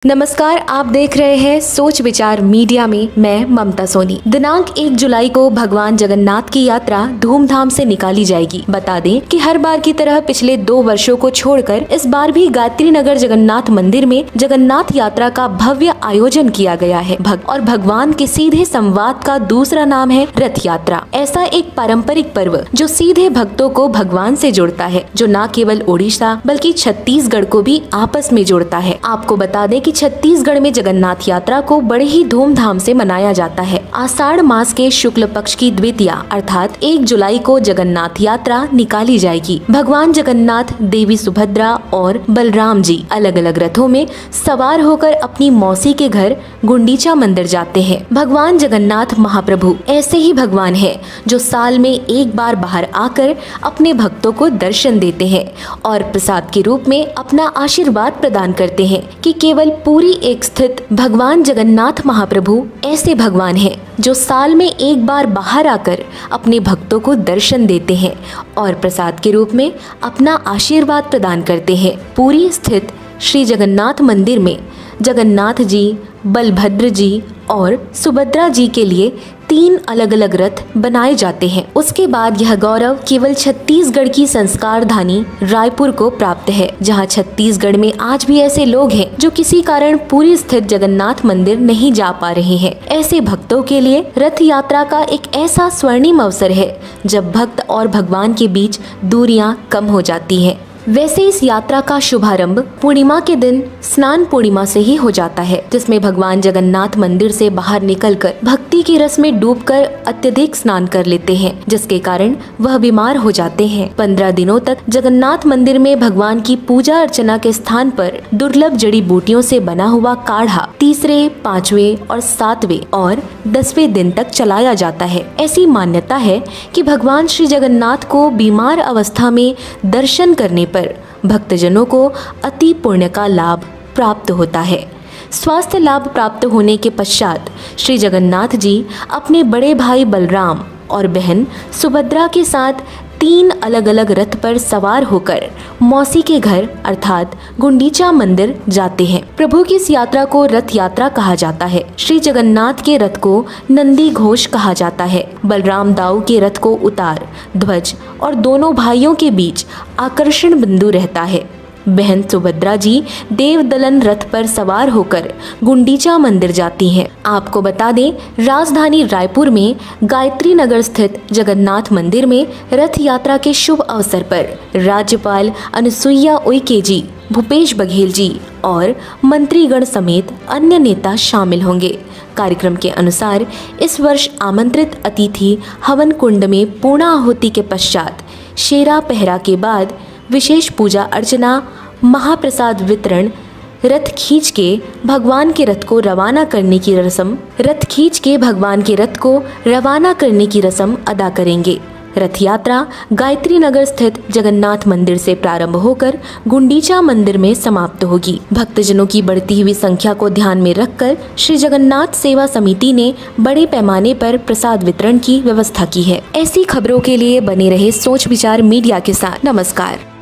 नमस्कार, आप देख रहे हैं सोच विचार मीडिया में मैं ममता सोनी। दिनांक 1 जुलाई को भगवान जगन्नाथ की यात्रा धूमधाम से निकाली जाएगी। बता दें कि हर बार की तरह पिछले 2 वर्षों को छोड़कर इस बार भी गायत्री नगर जगन्नाथ मंदिर में जगन्नाथ यात्रा का भव्य आयोजन किया गया है। भक्त और भगवान के सीधे संवाद का दूसरा नाम है रथ यात्रा। ऐसा एक पारंपरिक पर्व जो सीधे भक्तों को भगवान से जोड़ता है, जो न केवल ओडिशा बल्कि छत्तीसगढ़ को भी आपस में जोड़ता है। आपको बता दें कि छत्तीसगढ़ में जगन्नाथ यात्रा को बड़े ही धूमधाम से मनाया जाता है। आषाढ़ मास के शुक्ल पक्ष की द्वितीया अर्थात 1 जुलाई को जगन्नाथ यात्रा निकाली जाएगी। भगवान जगन्नाथ, देवी सुभद्रा और बलराम जी अलग अलग रथों में सवार होकर अपनी मौसी के घर गुंडीचा मंदिर जाते हैं। भगवान जगन्नाथ महाप्रभु ऐसे ही भगवान है जो साल में एक बार बाहर आकर अपने भक्तों को दर्शन देते हैं और प्रसाद के रूप में अपना आशीर्वाद प्रदान करते हैं कि केवल पूरी एक स्थित भगवान जगन्नाथ महाप्रभु ऐसे भगवान हैं जो साल में एक बार बाहर आकर अपने भक्तों को दर्शन देते हैं और प्रसाद के रूप में अपना आशीर्वाद प्रदान करते हैं। पूरी स्थित श्री जगन्नाथ मंदिर में जगन्नाथ जी, बलभद्र जी और सुभद्रा जी के लिए 3 अलग अलग रथ बनाए जाते हैं। उसके बाद यह गौरव केवल छत्तीसगढ़ की संस्कार धानी रायपुर को प्राप्त है, जहां छत्तीसगढ़ में आज भी ऐसे लोग हैं जो किसी कारण पुरी स्थित जगन्नाथ मंदिर नहीं जा पा रहे हैं। ऐसे भक्तों के लिए रथ यात्रा का एक ऐसा स्वर्णिम अवसर है जब भक्त और भगवान के बीच दूरियां कम हो जाती हैं। वैसे इस यात्रा का शुभारंभ पूर्णिमा के दिन स्नान पूर्णिमा से ही हो जाता है, जिसमें भगवान जगन्नाथ मंदिर से बाहर निकलकर भक्ति के रस में डूबकर अत्यधिक स्नान कर लेते हैं, जिसके कारण वह बीमार हो जाते हैं। 15 दिनों तक जगन्नाथ मंदिर में भगवान की पूजा अर्चना के स्थान पर दुर्लभ जड़ी बूटियों से बना हुआ काढ़ा 3, 5 और 7 और 10वें दिन तक चलाया जाता है। ऐसी मान्यता है कि भगवान श्री जगन्नाथ को बीमार अवस्था में दर्शन करने पर भक्तजनों को अति पुण्य का लाभ प्राप्त होता है। स्वास्थ्य लाभ प्राप्त होने के पश्चात श्री जगन्नाथ जी अपने बड़े भाई बलराम और बहन सुभद्रा के साथ 3 अलग अलग रथ पर सवार होकर मौसी के घर अर्थात गुंडीचा मंदिर जाते हैं। प्रभु की इस यात्रा को रथ यात्रा कहा जाता है। श्री जगन्नाथ के रथ को नंदी घोष कहा जाता है। बलराम दाऊ के रथ को उतार, ध्वज और दोनों भाइयों के बीच आकर्षण बिंदु रहता है। बहन सुभद्रा जी देवदलन रथ पर सवार होकर गुंडीचा मंदिर जाती हैं। आपको बता दें, राजधानी रायपुर में गायत्री नगर स्थित जगन्नाथ मंदिर में रथ यात्रा के शुभ अवसर पर राज्यपाल अनुसुईया उइके जी, भूपेश बघेल जी और मंत्रीगण समेत अन्य नेता शामिल होंगे। कार्यक्रम के अनुसार इस वर्ष आमंत्रित अतिथि हवन कुंड में पूर्णाहुति के पश्चात शेरा पहरा के बाद विशेष पूजा अर्चना, महाप्रसाद वितरण, रथ खींच के भगवान के रथ को रवाना करने की रस्म अदा करेंगे। रथ यात्रा गायत्री नगर स्थित जगन्नाथ मंदिर से प्रारंभ होकर गुंडीचा मंदिर में समाप्त होगी। भक्तजनों की बढ़ती हुई संख्या को ध्यान में रखकर श्री जगन्नाथ सेवा समिति ने बड़े पैमाने पर प्रसाद वितरण की व्यवस्था की है। ऐसी खबरों के लिए बने रहे सोच विचार मीडिया के साथ। नमस्कार।